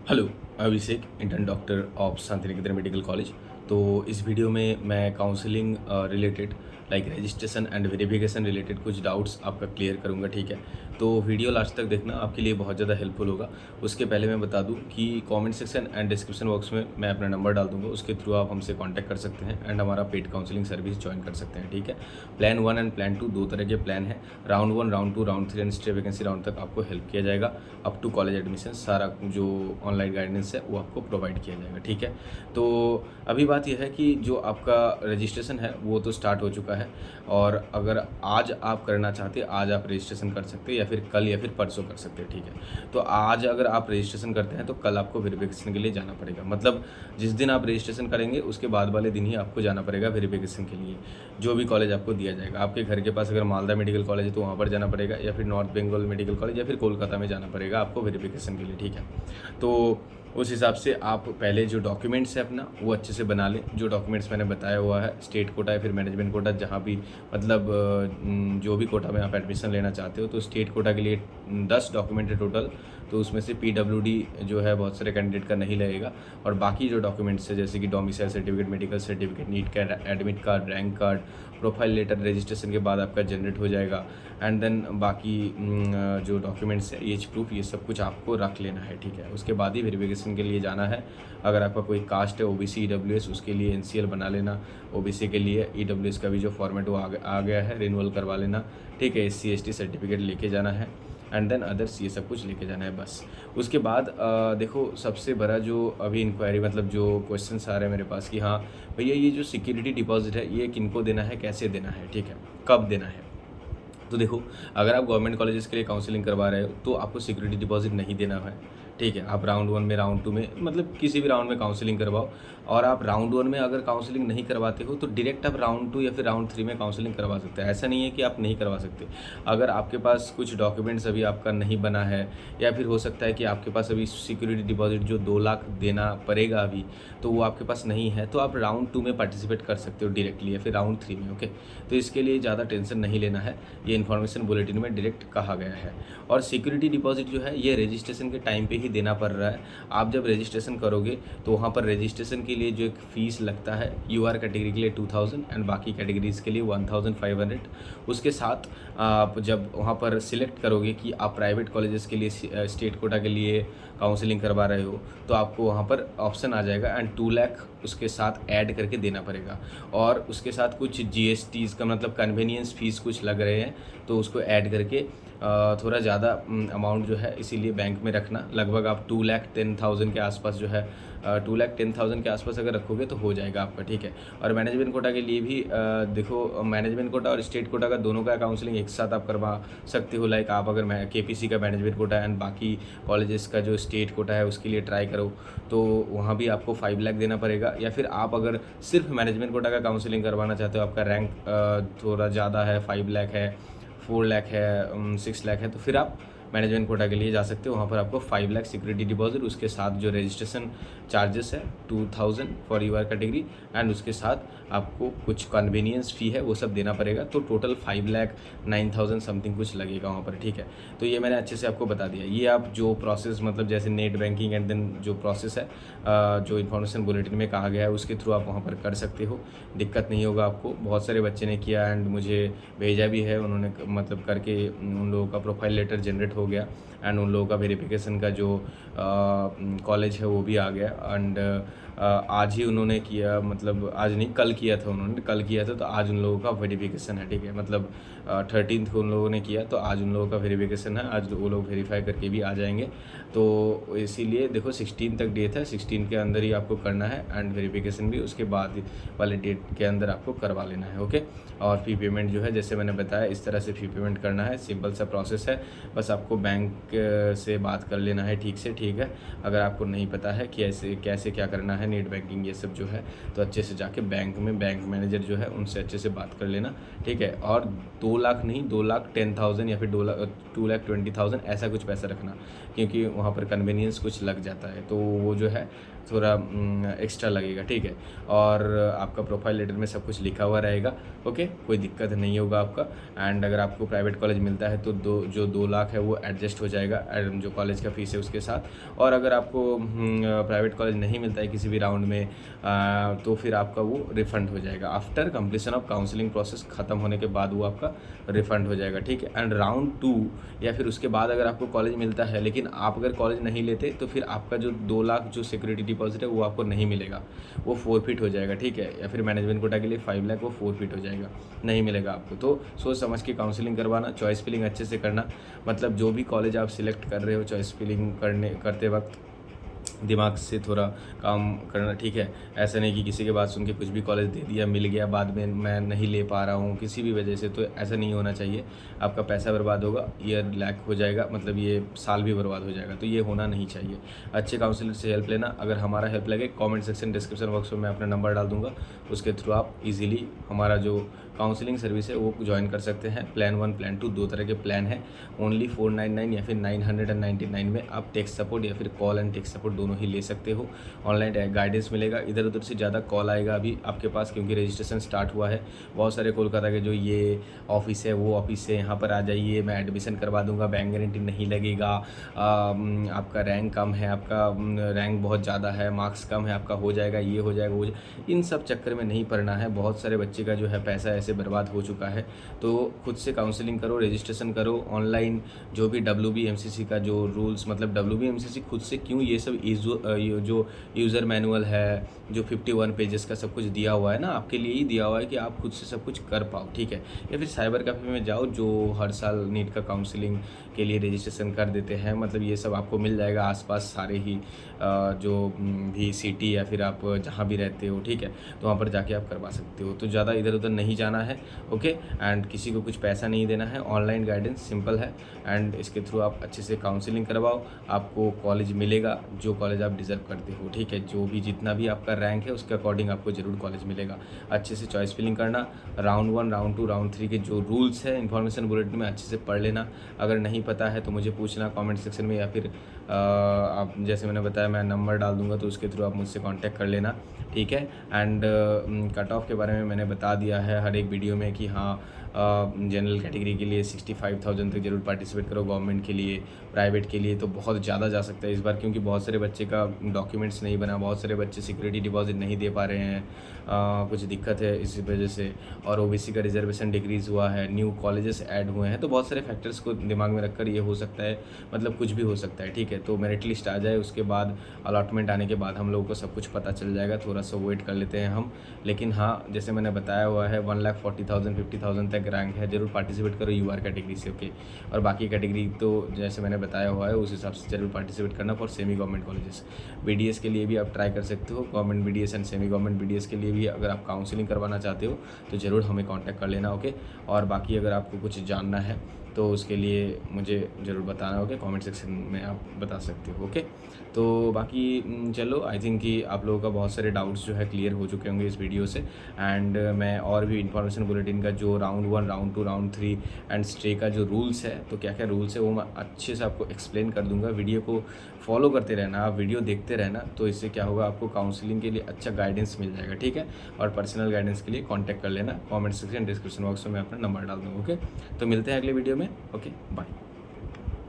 Hello, Abhishek, intern doctor of Shanti Niketan medical college. तो इस video में मैं counselling related like registration and verification related कुछ डाउट्स आपका क्लियर करूंगा, ठीक है। तो वीडियो लास्ट तक देखना, आपके लिए बहुत ज़्यादा हेल्पफुल होगा। उसके पहले मैं बता दूं कि comment section and description box में मैं अपना नंबर डाल दूंगा, उसके थ्रू आप हमसे कांटेक्ट कर सकते हैं एंड हमारा पेड काउंसलिंग सर्विस ज्वाइन कर सकते हैं, ठीक है। प्लान 1 एंड प्लान 2 दो तरह के प्लान है। Round 1, round 2, round 3 and stay vacancy round तक आपको हेल्प किया जाएगा। अप टू कॉलेज एडमिशन सारा जो ऑनलाइन गाइडेंस है वो आपको प्रोवाइड किया जाएगा, ठीक है। तो अभी बात यह है कि जो आपका रजिस्ट्रेशन है वो तो स्टार्ट हो चुका है, और अगर आज आप करना चाहते हैं आज आप रजिस्ट्रेशन कर सकते हैं, या फिर कल या फिर परसों कर सकते हैं, ठीक है। तो आज अगर आप रजिस्ट्रेशन करते हैं तो कल आपको वेरिफिकेशन के लिए जाना पड़ेगा, मतलब जिस दिन आप रजिस्ट्रेशन करेंगे उसके बाद वाले दिन ही आपको जाना पड़ेगा वेरिफिकेशन के लिए, जो भी कॉलेज आपको दिया जाएगा। आपके घर के पास अगर मालदा मेडिकल कॉलेज है तो वहाँ पर जाना पड़ेगा, या फिर नॉर्थ बंगाल मेडिकल कॉलेज या फिर कोलकाता में जाना पड़ेगा आपको वेरिफिकेशन के लिए, ठीक है। तो उस हिसाब से आप पहले जो डॉक्यूमेंट्स है अपना वो अच्छे से बना लें। जो डॉक्यूमेंट्स मैंने बताया हुआ है, स्टेट कोटा या फिर मैनेजमेंट कोटा, जहाँ भी मतलब जो भी कोटा में आप एडमिशन लेना चाहते हो, तो स्टेट कोटा के लिए 10 डॉक्यूमेंट है टोटल। तो उसमें से PWD जो है बहुत सारे कैंडिडेट का नहीं लगेगा, और बाकी जो डॉक्यूमेंट्स है जैसे कि domicile certificate, medical certificate, NEET का admit card, rank card, profile letter registration के बाद आपका जनरेट हो जाएगा। एंड देन बाकी जो डॉक्यूमेंट्स है, एज प्रूफ, ये सब कुछ आपको रख लेना है, ठीक है। उसके बाद ही वेरिफिकेशन के लिए जाना है। अगर आपका कोई कास्ट है OBC EWS, उसके लिए NCL बना लेना। OBC के लिए EWS का भी जो फॉर्मेट वो आ गया है, रिन्यूअल करवा लेना, ठीक है। SC ST सर्टिफिकेट लेके जाना है, एंड देन अदर्स ये सब कुछ लेके जाना है बस। उसके बाद देखो, सबसे बड़ा जो अभी इंक्वायरी मतलब जो क्वेश्चंस आ रहे हैं मेरे पास कि हाँ भैया ये जो सिक्योरिटी डिपॉजिट है ये किनको देना है, कैसे देना है, ठीक है, कब देना है। तो देखो, अगर आप गवर्नमेंट कॉलेजेस के लिए काउंसलिंग करवा रहे हो तो आपको सिक्योरिटी डिपॉजिट नहीं देना है, ठीक है। आप राउंड 1 में, राउंड 2 में, मतलब किसी भी राउंड में काउंसलिंग करवाओ। और आप राउंड 1 में अगर काउंसलिंग नहीं करवाते हो तो डायरेक्ट आप राउंड 2 या फिर राउंड 3 में काउंसलिंग करवा सकते हैं। ऐसा नहीं है कि आप नहीं करवा सकते। अगर आपके पास कुछ डॉक्यूमेंट्स अभी आपका नहीं बना है, या फिर हो सकता है कि आपके पास अभी सिक्योरिटी डिपॉजिट जो 2 लाख देना पड़ेगा अभी, तो वो आपके पास नहीं है, तो आप राउंड 2 में पार्टिसिपेट कर सकते हो डायरेक्टली, या फिर राउंड 3 में, ओके। तो इसके लिए ज़्यादा टेंशन नहीं लेना है, ये इन्फॉर्मेशन बुलेटिन में डायरेक्ट कहा गया है। और सिक्योरिटी डिपॉजिट जो है ये रजिस्ट्रेशन के टाइम पे ही देना पड़ रहा है। आप जब रजिस्ट्रेशन करोगे तो वहाँ पर रजिस्ट्रेशन के लिए जो एक फ़ीस लगता है, UR कैटेगरी के लिए 2000 एंड बाकी कैटेगरीज़ के लिए 1500। उसके साथ आप जब वहाँ पर सिलेक्ट करोगे कि आप प्राइवेट कॉलेजेस के लिए स्टेट कोटा के लिए काउंसलिंग करवा रहे हो, तो आपको वहाँ पर ऑप्शन आ जाएगा एंड 2 लाख उसके साथ ऐड करके देना पड़ेगा। और उसके साथ कुछ GSTs का मतलब कन्वीनियंस फ़ीस कुछ लग रहे हैं, तो उसको ऐड करके थोड़ा ज़्यादा अमाउंट जो है इसीलिए बैंक में रखना। लगभग आप 2,10,000 के आसपास जो है 2,10,000 के आसपास अगर रखोगे तो हो जाएगा आपका, ठीक है। और मैनेजमेंट कोटा के लिए भी देखो, मैनेजमेंट कोटा और स्टेट कोटा का दोनों का काउंसलिंग एक साथ आप करवा सकते हो। लाइक आप अगर KPC का मैनेजमेंट कोटा एंड बाकी कॉलेजेस का जो स्टेट कोटा है उसके लिए ट्राई करो, तो वहाँ भी आपको 5 लाख देना पड़ेगा। या फिर आप अगर सिर्फ मैनेजमेंट कोटा का काउंसलिंग करवाना चाहते हो, आपका रैंक थोड़ा ज़्यादा है, 5 लाख है, 4 लाख है, 6 लाख है, तो फिर आप मैनेजमेंट कोटा के लिए जा सकते हो। वहाँ पर आपको 5 लाख सिक्योरिटी डिपॉजिट, उसके साथ जो रजिस्ट्रेशन चार्जेस है 2000 फॉर UR कैटेगरी, एंड उसके साथ आपको कुछ कन्वीनियंस फ़ी है वो सब देना पड़ेगा। तो टोटल 5,09,000 समथिंग कुछ लगेगा वहाँ पर, ठीक है। तो ये मैंने अच्छे से आपको बता दिया। ये आप जो प्रोसेस मतलब जैसे नेट बैंकिंग एंड देन जो प्रोसेस है, जो इन्फॉर्मेशन बुलेटिन में कहा गया है उसके थ्रू आप वहाँ पर कर सकते हो, दिक्कत नहीं होगा आपको। बहुत सारे बच्चे ने किया एंड मुझे भेजा भी है, उन्होंने मतलब करके उन लोगों का प्रोफाइल लेटर जनरेट हो गया, एंड उन लोगों का वेरिफिकेशन का जो कॉलेज है वो भी आ गया। एंड आज ही उन्होंने किया, मतलब आज नहीं कल किया था, उन्होंने कल किया था, तो आज उन लोगों का वेरिफिकेशन है, ठीक है। मतलब 13 को उन लोगों ने किया, तो आज उन लोगों का वेरिफिकेशन है, आज वो लोग वेरीफाई करके भी आ जाएंगे। तो इसीलिए देखो 16 तक डेट है, 16 के अंदर ही आपको करना है, एंड वेरिफिकेशन भी उसके बाद वाले डेट के अंदर आपको करवा लेना है, ओके। और फ़ी पेमेंट जो है जैसे मैंने बताया इस तरह से फ़ी पेमेंट करना है, सिंपल सा प्रोसेस है। बस आपको बैंक से बात कर लेना है ठीक से, ठीक है। अगर आपको नहीं पता है कि ऐसे कैसे क्या करना है, नेट बैंकिंग ये सब जो है, तो अच्छे से जाके बैंक में बैंक मैनेजर जो है उनसे अच्छे से बात कर लेना, ठीक है। और 2 लाख नहीं, 2,10,000 या फिर 2,20,000 ऐसा कुछ पैसा रखना, क्योंकि वहाँ पर कन्वीनियंस कुछ लग जाता है, तो वो जो है थोड़ा एक्स्ट्रा लगेगा, ठीक है। और आपका प्रोफाइल लेटर में सब कुछ लिखा हुआ रहेगा, ओके, कोई दिक्कत नहीं होगा आपका। एंड अगर आपको प्राइवेट कॉलेज मिलता है तो 2 लाख है वो एडजस्ट हो जाएगा जो कॉलेज का फ़ीस है उसके साथ। और अगर आपको प्राइवेट कॉलेज नहीं मिलता है किसी भी राउंड में तो फिर आपका वो रिफ़ंड हो जाएगा after completion of counselling process, ख़त्म होने के बाद वो आपका रिफ़ंड हो जाएगा, ठीक है। एंड राउंड 2 या फिर उसके बाद अगर आपको कॉलेज मिलता है, लेकिन आप अगर कॉलेज नहीं लेते तो फिर आपका जो 2 लाख जो सिक्योरिटी डिपॉजिट है वो आपको नहीं मिलेगा, वो फोरफिट हो जाएगा, ठीक है। या फिर मैनेजमेंट कोटा के लिए 5 लाख वो फोरफिट हो जाएगा, नहीं मिलेगा आपको। तो सोच समझ के काउंसलिंग करवाना, चॉइस फिलिंग अच्छे से करना, मतलब जो भी कॉलेज आप सिलेक्ट कर रहे हो चॉइस फिलिंग करते वक्त दिमाग से थोड़ा काम करना, ठीक है। ऐसा नहीं कि किसी के बात सुन के कुछ भी कॉलेज दे दिया, मिल गया, बाद में मैं नहीं ले पा रहा हूँ किसी भी वजह से, तो ऐसा नहीं होना चाहिए। आपका पैसा बर्बाद होगा, ईयर लैक हो जाएगा, मतलब ये साल भी बर्बाद हो जाएगा, तो ये होना नहीं चाहिए। अच्छे काउंसलर से हेल्प लेना। अगर हमारा हेल्प लगे, कमेंट सेक्शन डिस्क्रिप्शन बॉक्स में मैं अपना नंबर डाल दूँगा, उसके थ्रू आप इजीली हमारा जो काउंसलिंग सर्विस है वो ज्वाइन कर सकते हैं। प्लान 1 प्लान 2 2 तरह के प्लान हैं। ओनली 499 या फिर 999 में आप टेक्स्ट सपोर्ट या फिर कॉल एंड टेक्स्ट सपोर्ट दोनों ही ले सकते हो। ऑनलाइन गाइडेंस मिलेगा। इधर उधर से ज़्यादा कॉल आएगा अभी आपके पास, क्योंकि रजिस्ट्रेशन स्टार्ट हुआ है। बहुत सारे कोलकाता के जो ये ऑफिस है वो ऑफिस से यहाँ पर आ जाइए, मैं एडमिशन करवा दूँगा, बैंक गारंटी नहीं लगेगा, आपका रैंक कम है, आपका रैंक बहुत ज़्यादा है, मार्क्स कम है, आपका हो जाएगा, ये हो जाएगा, वो इन सब चक्कर में नहीं पड़ना है। बहुत सारे बच्चे का जो है पैसा ऐसे बर्बाद हो चुका है। तो खुद से काउंसलिंग करो, रजिस्ट्रेशन करो ऑनलाइन। जो भी WBMCC का जो रूल्स, मतलब WBMCC खुद से क्यों ये सब जो यूज़र मैनुअल है, जो 51 पेजेस का सब कुछ दिया हुआ है ना, आपके लिए ही दिया हुआ है कि आप खुद से सब कुछ कर पाओ, ठीक है। या फिर साइबर कैफ़े में जाओ, जो हर साल नीट का काउंसलिंग के लिए रजिस्ट्रेशन कर देते हैं, मतलब ये सब आपको मिल जाएगा आसपास सारे ही जो भी सिटी या फिर आप जहाँ भी रहते हो, ठीक है, तो वहाँ पर जाके आप करवा सकते हो। तो ज़्यादा इधर उधर नहीं जाना है, ओके। एंड किसी को कुछ पैसा नहीं देना है, ऑनलाइन गाइडेंस सिंपल है। एंड इसके थ्रू आप अच्छे से काउंसलिंग करवाओ, आपको कॉलेज मिलेगा जो कॉलेज आप डिज़र्व करते हो, ठीक है। जो भी जितना भी आपका रैंक है उसके अकॉर्डिंग आपको ज़रूर कॉलेज मिलेगा। अच्छे से चॉइस फिलिंग करना। राउंड 1 राउंड 2 राउंड 3 के जो रूल्स है इन्फॉर्मेशन बुलेटिन में अच्छे से पढ़ लेना। अगर नहीं पता है तो मुझे पूछना कमेंट सेक्शन में, या फिर आप जैसे मैंने बताया मैं नंबर डाल दूंगा, तो उसके थ्रू आप मुझसे कांटेक्ट कर लेना, ठीक है। एंड कट ऑफ के बारे में मैंने बता दिया है हर एक वीडियो में कि हाँ, जनरल कैटेगरी के लिए 65,000 तक जरूर पार्टिसिपेट करो। गवर्नमेंट के लिए, प्राइवेट के लिए तो बहुत ज़्यादा जा सकता है इस बार, क्योंकि बहुत सारे बच्चे का डॉक्यूमेंट्स नहीं बना, बहुत सारे बच्चे सिक्योरिटी डिपॉजिट नहीं दे पा रहे हैं, कुछ दिक्कत है इसी वजह से। और OBC का रिजर्वेशन डिक्रीज़ हुआ है, न्यू कॉलेजेस ऐड हुए हैं, तो बहुत सारे फैक्टर्स को दिमाग में रखकर ये हो सकता है, मतलब कुछ भी हो सकता है, ठीक है। तो मेरिट लिस्ट आ जाए, उसके बाद अलॉटमेंट आने के बाद हम लोगों को सब कुछ पता चल जाएगा। थोड़ा सा वेट कर लेते हैं हम, लेकिन हाँ, जैसे मैंने बताया हुआ है 1,40,000 50,000 तक रैंक है, जरूर पार्टिसिपेट करो UR कैटेगरी से, ओके। और बाकी कैटेगरी तो जैसे मैंने बताया हुआ है उस हिसाब से जरूर पार्टिसिपेट करना for semi government colleges. BDS के लिए भी आप ट्राई कर सकते हो, government BDS and semi government BDS के लिए भी अगर आप काउंसलिंग करवाना चाहते हो तो ज़रूर हमें कांटेक्ट कर लेना, ओके। और बाकी अगर आपको कुछ जानना है तो उसके लिए मुझे ज़रूर बताना, ओके, कमेंट सेक्शन में आप बता सकते हो, ओके। तो बाकी चलो, आई थिंक कि आप लोगों का बहुत सारे डाउट्स जो है क्लियर हो चुके होंगे इस वीडियो से। एंड मैं और भी इन्फॉर्मेशन बुलेटिन का जो round 1 round 2 round 3 and stay का जो रूल्स है, तो क्या क्या रूल्स है वो मैं अच्छे से आपको एक्सप्लेन कर दूंगा। वीडियो को फॉलो करते रहना, आप वीडियो देखते रहना, तो इससे क्या होगा, आपको काउंसलिंग के लिए अच्छा गाइडेंस मिल जाएगा, ठीक है। और पर्सनल गाइडेंस के लिए कॉन्टैक्ट कर लेना, कॉमेंट सेक्शन डिस्क्रिप्शन बॉक्स में मैं अपना नंबर डाल दूँगा, ओके। तो मिलते हैं अगले वीडियो में, ओके, बाय।